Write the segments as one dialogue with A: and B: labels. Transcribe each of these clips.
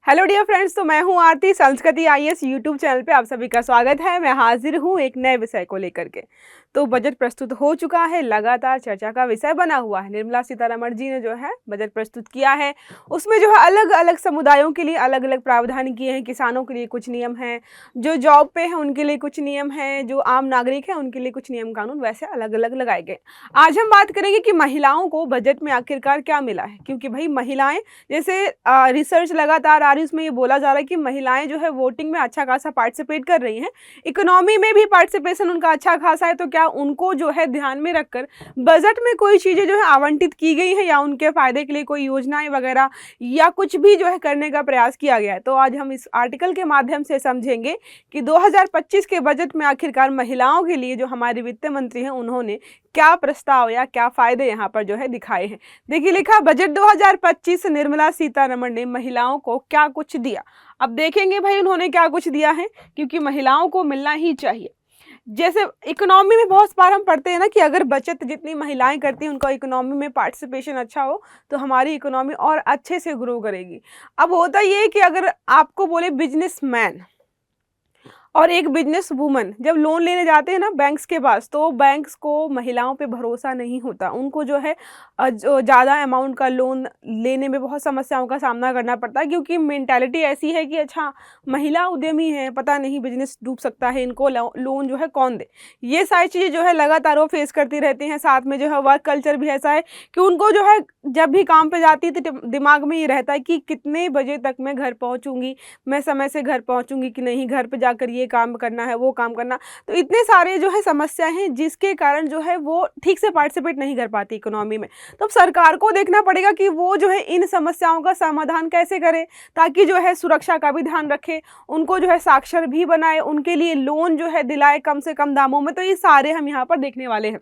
A: Hello dear friends, तो मैं हूं आरती। संस्कृति आईएएस यूट्यूब चैनल पे आप सभी का स्वागत है। मैं हाजिर हूं एक नए विषय को लेकर के। तो बजट प्रस्तुत हो चुका है, लगातार चर्चा का विषय बना हुआ है। निर्मला सीतारमण जी ने जो है बजट प्रस्तुत किया है, उसमें जो है अलग अलग समुदायों के लिए अलग अलग प्रावधान किए हैं। किसानों के लिए कुछ नियम हैं, जो जॉब पे हैं उनके लिए कुछ नियम हैं, जो आम नागरिक हैं उनके लिए कुछ नियम कानून वैसे अलग अलग लगाए गए। आज हम बात करेंगे कि महिलाओं को बजट में आखिरकार क्या मिला है, क्योंकि भाई महिलाएं, जैसे रिसर्च लगातार आ रही है, उसमें ये बोला जा रहा है कि महिलाएं जो है वोटिंग में अच्छा खासा पार्टिसिपेट कर रही हैं, इकोनॉमी में भी पार्टिसिपेशन उनका अच्छा खासा है। तो क्या उनको जो है ध्यान में रखकर बजट में कोई चीज़ें जो है आवंटित की गई हैं, या उनके फायदे के लिए कोई योजनाएं वगैरह या कुछ भी जो है करने का प्रयास किया गया है। तो आज हम इस आर्टिकल के माध्यम से समझेंगे कि 2025 के बजट में आखिरकार महिलाओं के लिए जो हमारे वित्त मंत्री हैं उन्होंने क्या प्रस्ताव या क्या फायदे यहाँ पर जो है दिखाए हैं। देखिए, लिखा बजट 2025 निर्मला सीतारमण ने महिलाओं को क्या कुछ दिया। अब देखेंगे भाई उन्होंने क्या कुछ दिया है, क्योंकि महिलाओं को मिलना ही चाहिए। जैसे इकोनॉमी में बहुत बार हम पढ़ते हैं ना कि अगर बचत जितनी महिलाएं करती हैं, उनका इकोनॉमी में पार्टिसिपेशन अच्छा हो तो हमारी इकोनॉमी और अच्छे से ग्रो करेगी। अब होता ये है कि अगर आपको बोले बिजनेसमैन और एक बिजनेस वूमन जब लोन लेने जाते हैं ना बैंक्स के पास, तो बैंक्स को महिलाओं पे भरोसा नहीं होता। उनको जो है जो ज़्यादा अमाउंट का लोन लेने में बहुत समस्याओं का सामना करना पड़ता है, क्योंकि मेंटालिटी ऐसी है कि अच्छा महिला उद्यमी है, पता नहीं बिजनेस डूब सकता है, इनको लोन जो है कौन दे। ये सारी चीज़ें जो है लगातार वो फेस करती रहती हैं। साथ में जो है वर्क कल्चर भी ऐसा है कि उनको जो है जब भी काम पे जाती है तो दिमाग में ये रहता है कि कितने बजे तक मैं घर पहुँचूँगी, मैं समय से घर पहुँचूँगी कि नहीं, घर पर जाकर ये काम करना है, वो काम करना। तो इतने सारे जो है समस्याएं हैं जिसके कारण जो है वो ठीक से पार्टिसिपेट नहीं कर पाती इकोनॉमी में। तो अब सरकार को देखना पड़ेगा कि वो जो है इन समस्याओं का समाधान कैसे करे, ताकि जो है सुरक्षा का भी ध्यान रखे, उनको जो है साक्षर भी बनाए, उनके लिए लोन जो है दिलाए कम से कम दामों में। तो ये सारे हम यहाँ पर देखने वाले हैं।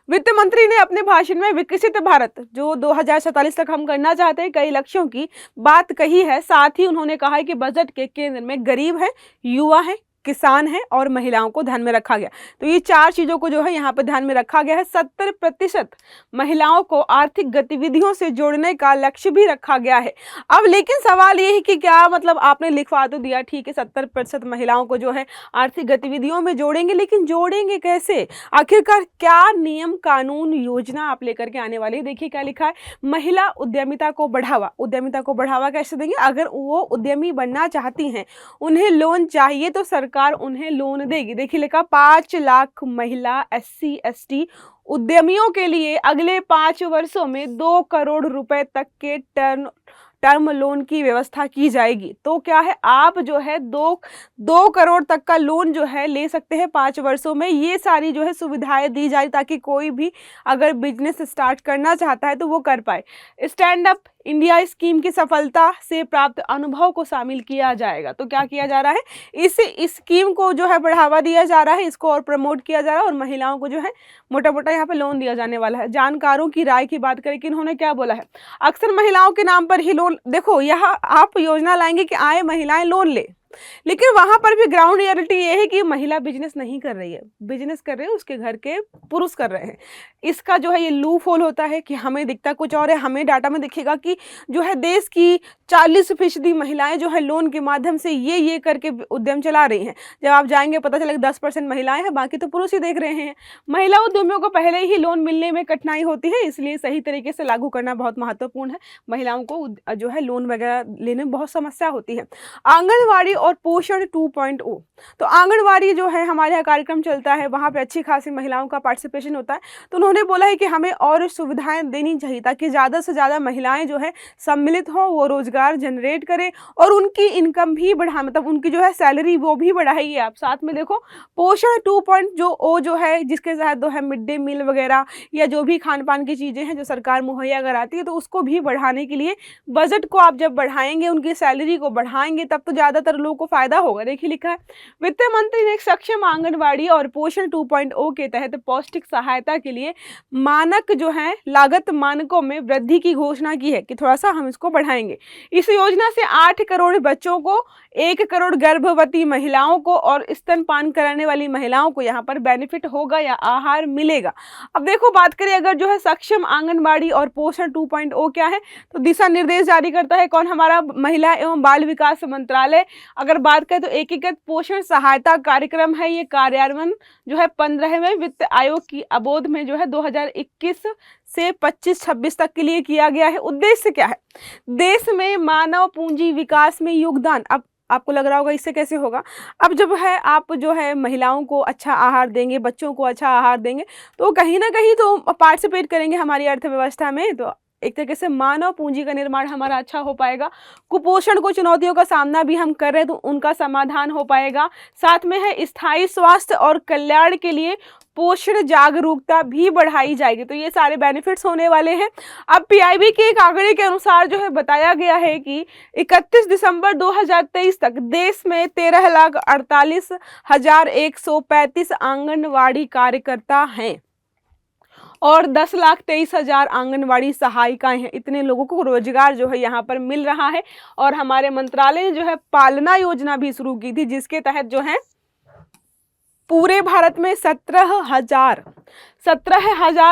A: वित्त मंत्री ने अपने भाषण में विकसित भारत जो 2047 तक हम करना चाहते हैं, कई लक्ष्यों की बात कही है। साथ ही उन्होंने कहा है कि बजट के केंद्र में गरीब है, युवा है, किसान है और महिलाओं को ध्यान में रखा गया। तो ये चार चीजों को जो है यहाँ पर ध्यान में रखा गया है। 70% महिलाओं को आर्थिक गतिविधियों से जोड़ने का लक्ष्य भी रखा गया है। अब लेकिन सवाल ये है कि क्या मतलब आपने लिखवा तो दिया, ठीक है 70% महिलाओं को जो है आर्थिक गतिविधियों में जोड़ेंगे, लेकिन जोड़ेंगे कैसे? आखिरकार क्या नियम कानून योजना आप लेकर के आने वाली है? देखिए क्या लिखा है, महिला उद्यमिता को बढ़ावा। उद्यमिता को बढ़ावा कैसे देंगे? अगर वो उद्यमी बनना चाहती हैं, उन्हें लोन चाहिए तो सरकार उन्हें लोन देगी। देखिए लिखा 5 लाख महिला SC/ST उद्यमियों के लिए अगले 5 वर्षों में 2 करोड़ रुपए तक के टर्म लोन की व्यवस्था की जाएगी। तो क्या है, आप जो है 2 करोड़ तक का लोन जो है ले सकते हैं 5 वर्षों में। ये सारी जो है सुविधाएं दी जाए ताकि कोई भी अगर बिजनेस स्टार्ट करना चाहता है तो वो कर पाए। स्टैंड अप इंडिया स्कीम की सफलता से प्राप्त अनुभव को शामिल किया जाएगा। तो क्या किया जा रहा है, इस स्कीम को जो है बढ़ावा दिया जा रहा है, इसको और प्रमोट किया जा रहा है, और महिलाओं को जो है मोटा मोटा यहाँ पे लोन दिया जाने वाला है। जानकारों की राय की बात करें कि इन्होंने क्या बोला है, अक्सर महिलाओं के नाम पर ही लोन, देखो यहाँ आप योजना लाएंगे कि आए महिलाएं लोन ले, लेकिन वहां पर भी ग्राउंड रियलिटी ये है कि महिला बिजनेस नहीं कर रही है, बिजनेस कर रहे हैं उसके घर के पुरुष कर रहे हैं। इसका जो है ये लूप होल होता है कि हमें दिखता कुछ और है। हमें डाटा में दिखेगा कि जो है देश की 40% महिलाएं जो है लोन के माध्यम से ये करके उद्यम चला रही हैं। जब आप जाएंगे पता चलेगा 10% महिलाएं हैं, बाकी तो पुरुष ही देख रहे हैं। महिला उद्यमियों को पहले ही लोन मिलने में कठिनाई होती है, इसलिए सही तरीके से लागू करना बहुत महत्वपूर्ण है। महिलाओं को जो है लोन वगैरह लेने में बहुत समस्या होती है। आंगनवाड़ी और पोषण 2.0, तो आंगनवाड़ी जो है हमारे यहाँ कार्यक्रम चलता है, वहाँ पे अच्छी खासी महिलाओं का पार्टिसिपेशन होता है। तो उन्होंने बोला है कि हमें और सुविधाएं देनी चाहिए ताकि ज़्यादा से ज़्यादा महिलाएं जो है सम्मिलित हों, वो रोजगार जनरेट करें और उनकी इनकम भी बढ़ा, मतलब उनकी जो है सैलरी वो भी बढ़ाइए आप। साथ में देखो पोषण 2.0 जो है, जिसके तहत जो है मिड डे मील वगैरह या जो भी खान पान की चीज़ें हैं जो सरकार मुहैया कराती है, तो उसको भी बढ़ाने के लिए बजट को आप जब बढ़ाएंगे, उनकी सैलरी को बढ़ाएंगे, तब तो ज़्यादातर लोग लोगों को फायदा होगा। देखिए लिखा है, वित्त मंत्री ने सक्षम आंगनवाड़ी और पोषण 2.0 के तहत पौष्टिक सहायता के लिए मानक जो है लागत मानकों में वृद्धि की घोषणा की है कि थोड़ा सा हम इसको बढ़ाएंगे। इस योजना से 8 करोड़ बच्चों को, 1 करोड़ गर्भवती महिलाओं को और स्तनपान कराने वाली महिलाओं को यहाँ पर बेनिफिट होगा या आहार मिलेगा। अब देखो बात करें अगर जो है सक्षम आंगनबाड़ी और पोषण 2.0 क्या है, तो दिशा निर्देश जारी करता है कौन, हमारा महिला एवं बाल विकास मंत्रालय। अगर बात करें तो एकीकृत पोषण सहायता कार्यक्रम है, ये कार्यान्वयन जो है 15वें वित्त आयोग की अबोध में जो है 2021 से 25-26 तक के लिए किया गया है। उद्देश्य क्या है, देश में मानव पूंजी विकास में योगदान। अब आपको लग रहा होगा इससे कैसे होगा, अब जब है आप जो है महिलाओं को अच्छा आहार देंगे, बच्चों को अच्छा आहार देंगे, तो कहीं ना कहीं तो पार्टिसिपेट करेंगे हमारी अर्थव्यवस्था में, तो एक तरीके से मानव पूंजी का निर्माण हमारा अच्छा हो पाएगा। कुपोषण को चुनौतियों का सामना भी हम कर रहे हैं तो उनका समाधान हो पाएगा। साथ में है स्थायी स्वास्थ्य और कल्याण के लिए पोषण जागरूकता भी बढ़ाई जाएगी। तो ये सारे बेनिफिट्स होने वाले हैं। अब पीआईबी के एक आंकड़े के अनुसार जो है बताया गया है कि 31 दिसंबर 2023 तक देश में 13,48,135 आंगनवाड़ी कार्यकर्ता हैं और 10,23,000 आंगनवाड़ी सहायिकाएं हैं। इतने लोगों को रोजगार जो है यहाँ पर मिल रहा है। और हमारे मंत्रालय ने जो है पालना योजना भी शुरू की थी, जिसके तहत जो है पूरे भारत में 17,000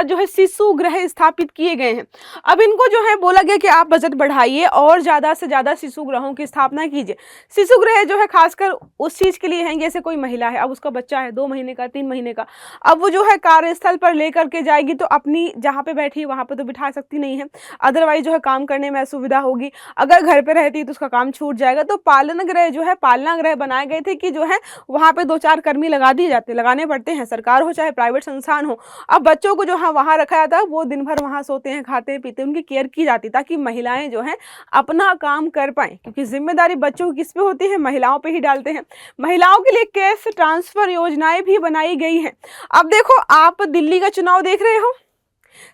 A: जो है शिशु गृह स्थापित किए गए हैं। अब इनको जो है बोला गया कि आप बजट बढ़ाइए और ज़्यादा से ज़्यादा शिशु गृहों की स्थापना कीजिए। शिशु गृह जो है खासकर उस चीज़ के लिए हैं, जैसे कोई महिला है, अब उसका बच्चा है 2 महीने का, 3 महीने का, अब वो जो है कार्यस्थल पर लेकर के जाएगी तो अपनी जहाँ पे बैठी है वहाँ पर तो बिठा सकती नहीं है, अदरवाइज जो है काम करने में असुविधा होगी। अगर घर पर रहती है तो उसका काम छूट जाएगा। तो पालन गृह जो है, पालना गृह बनाए गए थे कि जो है वहाँ पर 2-4 कर्मी लगाने पड़ते हैं, सरकार हो चाहे प्राइवेट संस्थान हो। अब बच्चों को जो है वहाँ रखा जाता है, वो दिन भर वहाँ सोते हैं, खाते हैं, पीते हैं, उनकी केयर की जाती ताकि महिलाएं जो हैं अपना काम कर पाएं, क्योंकि जिम्मेदारी बच्चों की किस पे होती है, महिलाओं पे ही डालते हैं। महिलाओं के लिए कैश ट्रांसफर योजनाएं भी बनाई गई हैं। अब देखो आप दिल्ली का चुनाव देख रहे हो,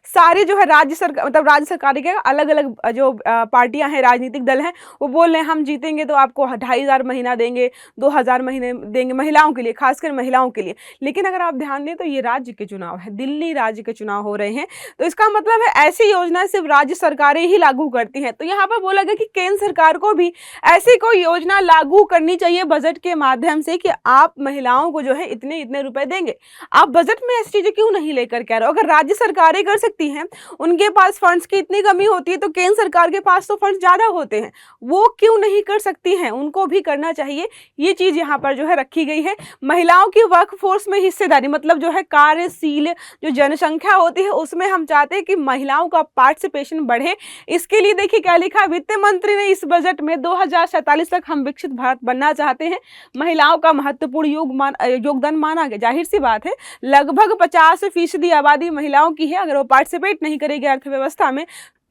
A: सारी जो है राज्य सरकार, मतलब राज्य सरकार के अलग अलग जो पार्टियां हैं, राजनीतिक दल हैं, वो बोल रहे हैं हम जीतेंगे तो आपको 2,500 महीना देंगे, 2,000 महीने देंगे महिलाओं के लिए, खासकर महिलाओं के लिए। लेकिन अगर आप ध्यान दें तो ये राज्य के चुनाव है, दिल्ली राज्य के चुनाव हो रहे हैं, तो इसका मतलब है ऐसी योजनाएं सिर्फ राज्य सरकारें ही लागू करती हैं। तो यहाँ पर बोला गया कि केंद्र सरकार को भी ऐसी कोई योजना लागू करनी चाहिए बजट के माध्यम से कि आप महिलाओं को जो है इतने इतने रुपए देंगे। आप बजट में ऐसी चीजें क्यों नहीं लेकर के आ रहे हो? अगर राज्य सरकारें कर सकती हैं, उनके पास फंड्स की इतनी कमी होती है, तो केंद्र सरकार के पास तो फंड्स ज्यादा होते हैं, वो क्यों नहीं कर सकती हैं? उनको भी करना चाहिए। ये चीज यहाँ पर जो है रखी गई है। महिलाओं की वर्कफोर्स में हिस्सेदारी, मतलब जो है कार्यशील जो जनसंख्या होती है उसमें हम चाहते हैं कि महिलाओं का पार्टिसिपेशन बढ़े। इसके लिए देखिए क्या लिखा, वित्त मंत्री ने इस बजट में 2047 तक हम विकसित भारत बनना चाहते हैं, महिलाओं का महत्वपूर्ण योगदान माना गया। जाहिर सी बात है, लगभग 50% आबादी महिलाओं की है। अगर वो पार्टिसिपेट नहीं करेगी अर्थव्यवस्था में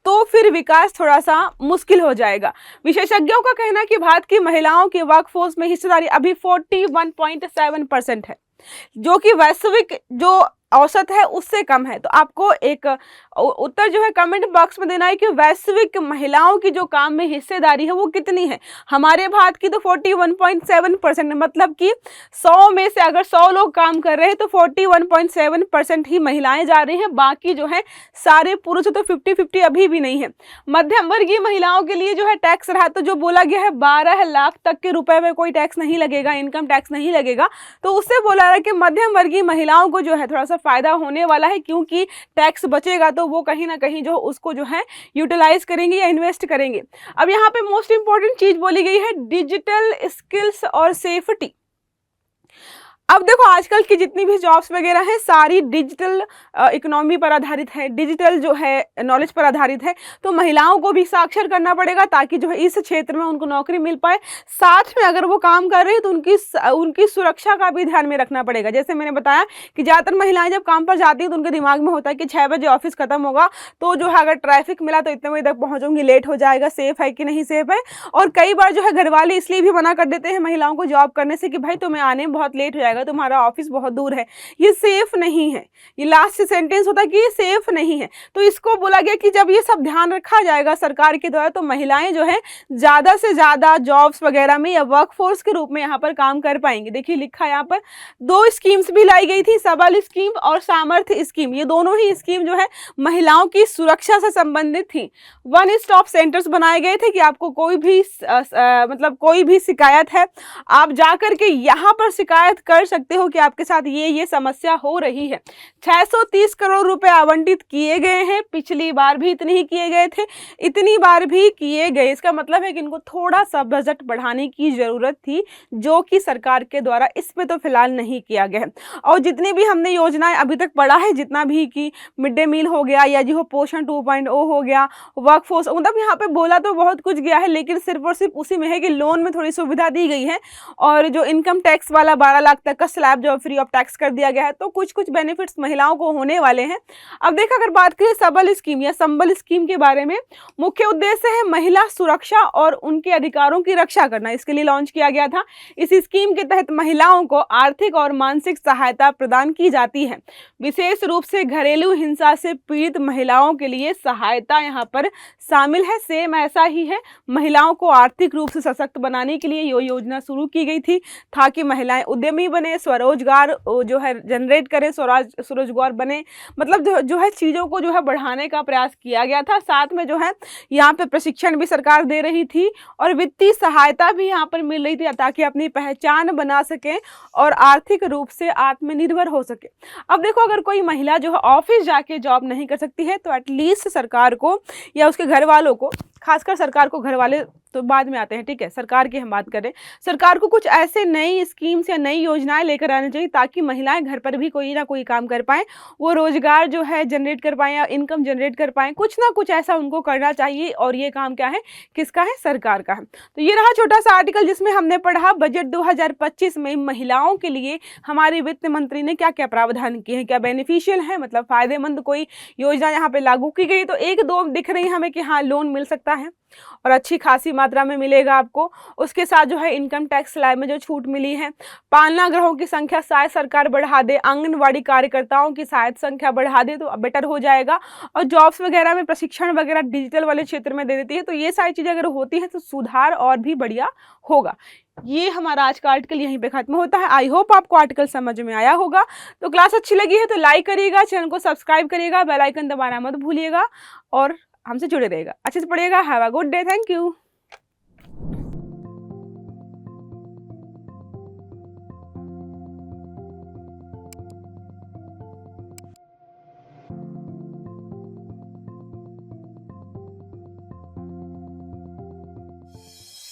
A: तो फिर विकास थोड़ा सा मुश्किल हो जाएगा। विशेषज्ञों का कहना है कि भारत की महिलाओं की वर्कफोर्स में हिस्सेदारी अभी 41.7% है, जो कि वैश्विक जो औसत है उससे कम है। तो आपको एक उत्तर जो है कमेंट बॉक्स में देना है कि वैश्विक महिलाओं की जो काम में हिस्सेदारी है वो कितनी है। हमारे भारत की तो 41.7%, मतलब कि 100 में से अगर 100 लोग काम कर रहे हैं तो 41.7% ही महिलाएं जा रही हैं, बाकी जो है सारे पुरुष। तो 50-50 अभी भी नहीं है। मध्यम वर्गीय महिलाओं के लिए जो है टैक्स रहा, तो जो बोला गया है 12 लाख तक के रुपए में कोई टैक्स नहीं लगेगा, इनकम टैक्स नहीं लगेगा। तो उससे बोला रहा है कि मध्यम वर्गीय महिलाओं को जो है थोड़ा सा फायदा होने वाला है, क्योंकि टैक्स बचेगा तो वो कहीं ना कहीं जो उसको जो है यूटिलाइज करेंगे या इन्वेस्ट करेंगे। अब यहाँ पे मोस्ट इंपॉर्टेंट चीज बोली गई है डिजिटल स्किल्स और सेफ्टी। अब देखो आजकल की जितनी भी जॉब्स वगैरह हैं सारी डिजिटल इकोनॉमी पर आधारित है, डिजिटल जो है नॉलेज पर आधारित है। तो महिलाओं को भी साक्षर करना पड़ेगा ताकि जो है इस क्षेत्र में उनको नौकरी मिल पाए। साथ में अगर वो काम कर रहे हैं तो उनकी सुरक्षा का भी ध्यान में रखना पड़ेगा। जैसे मैंने बताया कि ज़्यादातर महिलाएं जब काम पर जाती हैं तो उनके दिमाग में होता है कि 6 बजे ऑफिस खत्म होगा, तो जो है अगर ट्रैफिक मिला तो इतने बजे तक पहुँचूंगी, लेट हो जाएगा, सेफ है कि नहीं सेफ है। और कई बार जो है घर वाले इसलिए भी मना कर देते हैं महिलाओं को जॉब करने से कि भाई तुम्हें आने में बहुत लेट हो जाएगा, जाएगा, तुम्हारा ऑफिस बहुत दूर है, ये सेफ नहीं है। ये लास्ट सेंटेंस होता है कि ये सेफ नहीं है। तो इसको बोला गया कि जब ये सब ध्यान रखा जाएगा सरकार के द्वारा तो महिलाएं जो है ज़्यादा से ज़्यादा जॉब्स वगैरह में या वर्कफोर्स के रूप में यहाँ पर काम कर पाएंगे। देखिए लिखा यहाँ पर 2 स्कीम्स भी लाई गई थी, सबल स्कीम और सामर्थ्य स्कीम। ये दोनों ही स्कीम जो है महिलाओं की सुरक्षा से संबंधित थी। 1 स्टॉप सेंटर्स बनाए गए थे कि आपको कोई भी मतलब कोई भी शिकायत है, आप जा कर के यहाँ पर शिकायत कर सकते हो कि आपके साथ ये समस्या हो रही है। 630 करोड़ रुपए आवंटित किए गए हैं, पिछली बार भी इतने ही किए गए थे, इतनी बार भी किए गए। इसका मतलब है कि इनको थोड़ा सा बजट बढ़ाने की जरूरत थी, जो कि सरकार के द्वारा इस पे तो फिलहाल नहीं किया गया है। और जितनी भी हमने योजनाएं अभी तक पढ़ा है, जितना भी कि मिड डे मील हो गया या जो पोषण 2.0 हो गया, वर्कफोर्स, मतलब यहाँ पे बोला तो बहुत कुछ गया है, लेकिन सिर्फ और सिर्फ उसी में है कि लोन में थोड़ी सुविधा दी गई है और जो इनकम टैक्स वाला 12 लाख तक का स्लैब जो फ्री ऑफ टैक्स कर दिया गया है। तो कुछ कुछ बेनिफिट्स महिलाओं को होने वाले हैं। अब देखा अगर बात करें सबल स्कीम या संबल स्कीम के बारे में, मुख्य उद्देश्य है महिला सुरक्षा और उनके अधिकारों की रक्षा करना। इसके लिए लॉन्च किया गया था। इस स्कीम के तहत महिलाओं को आर्थिक और मानसिक सहायता प्रदान की जाती है। विशेष रूप से घरेलू हिंसा से पीड़ित महिलाओं के लिए सहायता यहाँ पर शामिल है। सेम ऐसा ही है, महिलाओं को आर्थिक रूप से सशक्त बनाने के लिए ये योजना शुरू की गई थी ताकि महिलाएं उद्यमी बने, स्वरोजगार जो है जनरेट करें, स्वरोजगार बने, मतलब जो है चीज़ों को जो है बढ़ाने का प्रयास किया गया था। साथ में जो है यहाँ पे प्रशिक्षण भी सरकार दे रही थी और वित्तीय सहायता भी यहाँ पर मिल रही थी ताकि अपनी पहचान बना सकें और आर्थिक रूप से आत्मनिर्भर हो सके। अब देखो अगर कोई महिला जो है ऑफिस जाके जॉब नहीं कर सकती है तो एटलीस्ट सरकार को या उसके घर वालों को, खासकर सरकार को, घर वाले तो बाद में आते हैं, ठीक है, सरकार की हम बात करें, सरकार को कुछ ऐसे नई स्कीम्स या नई योजनाएं लेकर आनी चाहिए ताकि महिलाएं घर पर भी कोई ना कोई काम कर पाएं, वो रोजगार जो है जनरेट कर पाएं या इनकम जनरेट कर पाएं। कुछ ना कुछ ऐसा उनको करना चाहिए और ये काम क्या है, किसका है, सरकार का है। तो ये रहा छोटा सा आर्टिकल जिसमें हमने पढ़ा बजट 2025 में महिलाओं के लिए हमारी वित्त मंत्री ने क्या क्या प्रावधान किए हैं, क्या बेनिफिशियल है, मतलब फायदेमंद कोई योजना यहाँ पे लागू की गई। तो 1-2 दिख रही है हमें कि हाँ लोन मिल सकता है और अच्छी खासी मात्रा में मिलेगा आपको। उसके साथ जो है इनकम टैक्स स्लैब में जो छूट मिली है, पालना गृहों की संख्या शायद सरकार बढ़ा दे, आंगनवाड़ी कार्यकर्ताओं की शायद संख्या बढ़ा दे तो बेटर हो जाएगा, और जॉब्स वगैरह में प्रशिक्षण वगैरह डिजिटल वाले क्षेत्र में दे देती है। तो ये सारी चीज़ें अगर होती हैं तो सुधार और भी बढ़िया होगा। ये हमारा आज का आर्टिकल यहीं पे खत्म होता है। आई होप आपको आर्टिकल समझ में आया होगा। तो क्लास अच्छी लगी है तो लाइक करिएगा, चैनल को सब्सक्राइब करिएगा, बेल आइकन दबाना मत भूलिएगा और हमसे जुड़े रहेगा, अच्छे से पढ़िएगा। Have a good day, thank you.